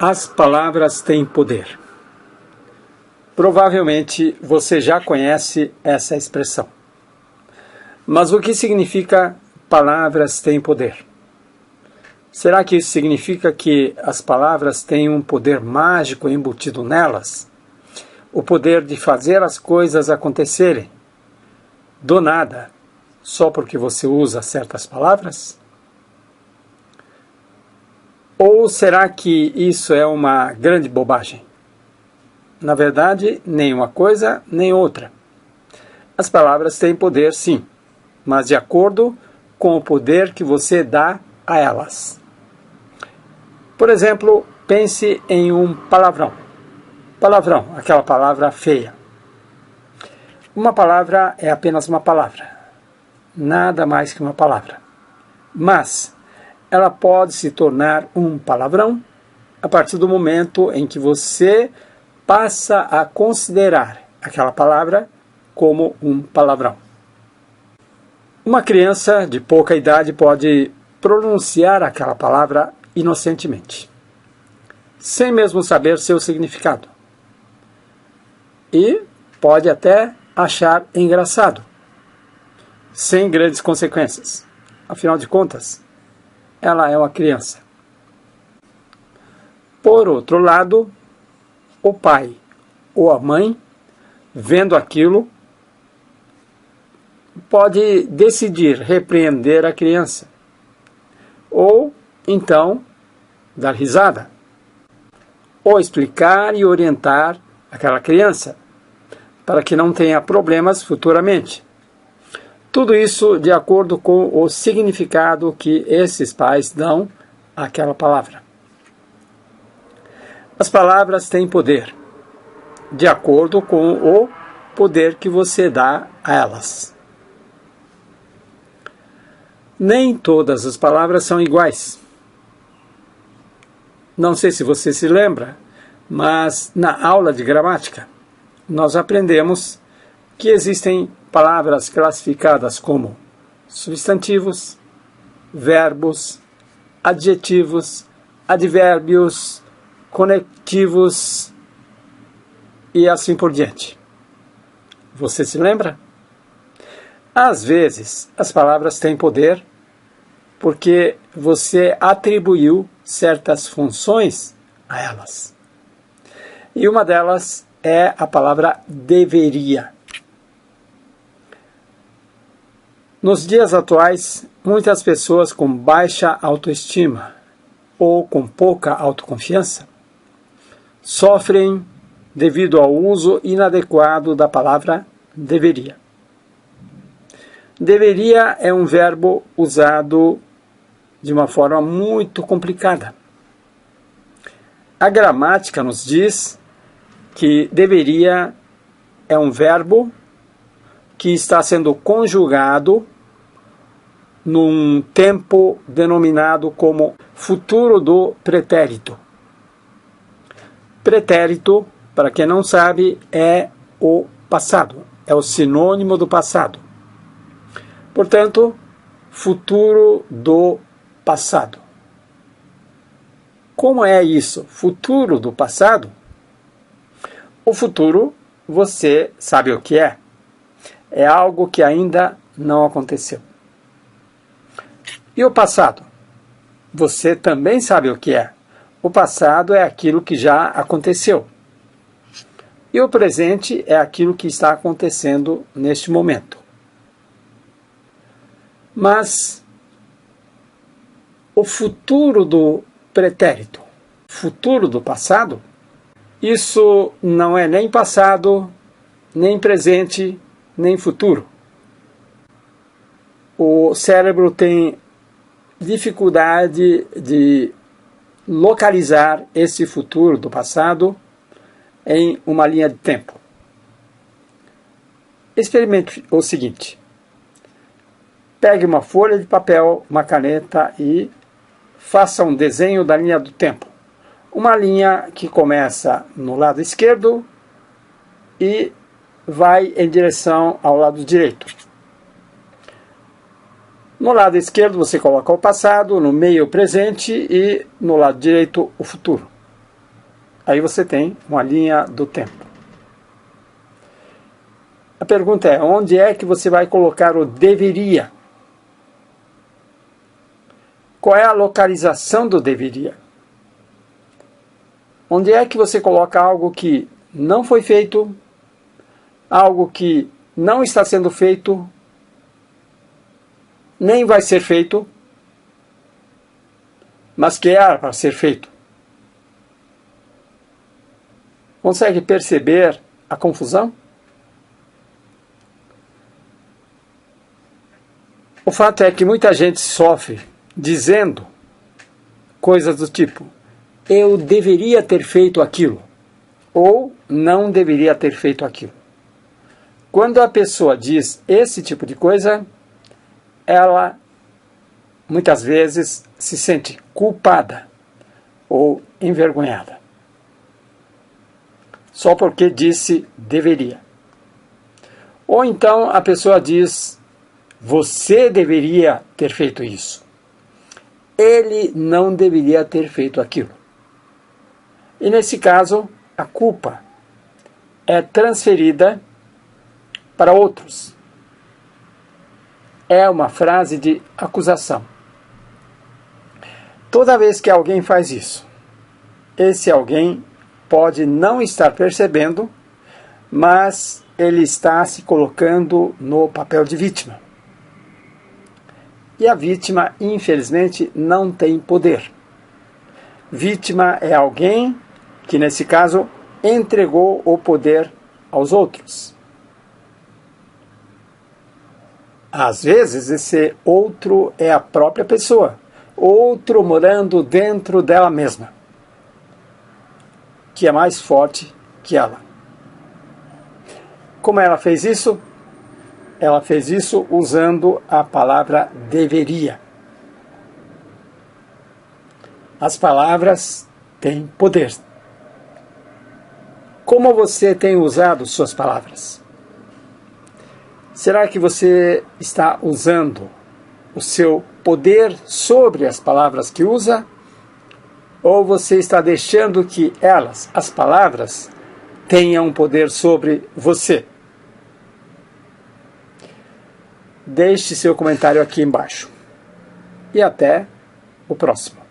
As palavras têm poder. Provavelmente você já conhece essa expressão. Mas o que significa palavras têm poder? Será que isso significa que as palavras têm um poder mágico embutido nelas? O poder de fazer as coisas acontecerem do nada, só porque você usa certas palavras? Ou será que isso é uma grande bobagem? Na verdade, nem uma coisa, nem outra. As palavras têm poder, sim, mas de acordo com o poder que você dá a elas. Por exemplo, pense em um palavrão. Palavrão, aquela palavra feia. Uma palavra é apenas uma palavra. Nada mais que uma palavra. Mas ela pode se tornar um palavrão a partir do momento em que você passa a considerar aquela palavra como um palavrão. Uma criança de pouca idade pode pronunciar aquela palavra inocentemente, sem mesmo saber seu significado. E pode até achar engraçado, sem grandes consequências. Afinal de contas, ela é uma criança. Por outro lado, o pai ou a mãe, vendo aquilo, pode decidir repreender a criança, ou então dar risada, ou explicar e orientar aquela criança, para que não tenha problemas futuramente. Tudo isso de acordo com o significado que esses pais dão àquela palavra. As palavras têm poder, de acordo com o poder que você dá a elas. Nem todas as palavras são iguais. Não sei se você se lembra, mas na aula de gramática, nós aprendemos que existem palavras classificadas como substantivos, verbos, adjetivos, advérbios, conectivos e assim por diante. Você se lembra? Às vezes, as palavras têm poder porque você atribuiu certas funções a elas. E uma delas é a palavra deveria. Nos dias atuais, muitas pessoas com baixa autoestima ou com pouca autoconfiança sofrem devido ao uso inadequado da palavra deveria. Deveria é um verbo usado de uma forma muito complicada. A gramática nos diz que deveria é um verbo que está sendo conjugado num tempo denominado como futuro do pretérito. Pretérito, para quem não sabe, é o passado, é o sinônimo do passado. Portanto, futuro do passado. Como é isso? Futuro do passado? O futuro, você sabe o que é? É algo que ainda não aconteceu. E o passado? Você também sabe o que é. O passado é aquilo que já aconteceu. E o presente é aquilo que está acontecendo neste momento. Mas o futuro do pretérito, futuro do passado, isso não é nem passado, nem presente, nem futuro. O cérebro tem dificuldade de localizar esse futuro do passado em uma linha de tempo. Experimente o seguinte. Pegue uma folha de papel, uma caneta e faça um desenho da linha do tempo. Uma linha que começa no lado esquerdo e vai em direção ao lado direito. No lado esquerdo você coloca o passado, no meio o presente e no lado direito o futuro. Aí você tem uma linha do tempo. A pergunta é, onde é que você vai colocar o deveria? Qual é a localização do deveria? Onde é que você coloca algo que não foi feito, algo que não está sendo feito, nem vai ser feito, mas que era para ser feito? Consegue perceber a confusão? O fato é que muita gente sofre dizendo coisas do tipo: eu deveria ter feito aquilo, ou não deveria ter feito aquilo. Quando a pessoa diz esse tipo de coisa, ela muitas vezes se sente culpada ou envergonhada, só porque disse deveria. Ou então a pessoa diz: você deveria ter feito isso. Ele não deveria ter feito aquilo. E nesse caso, a culpa é transferida para outros. É uma frase de acusação. Toda vez que alguém faz isso, esse alguém pode não estar percebendo, mas ele está se colocando no papel de vítima. E a vítima, infelizmente, não tem poder. Vítima é alguém que, nesse caso, entregou o poder aos outros. Às vezes, esse outro é a própria pessoa, outro morando dentro dela mesma, que é mais forte que ela. Como ela fez isso? Ela fez isso usando a palavra deveria. As palavras têm poder. Como você tem usado suas palavras? Será que você está usando o seu poder sobre as palavras que usa? Ou você está deixando que elas, as palavras, tenham poder sobre você? Deixe seu comentário aqui embaixo. E até o próximo.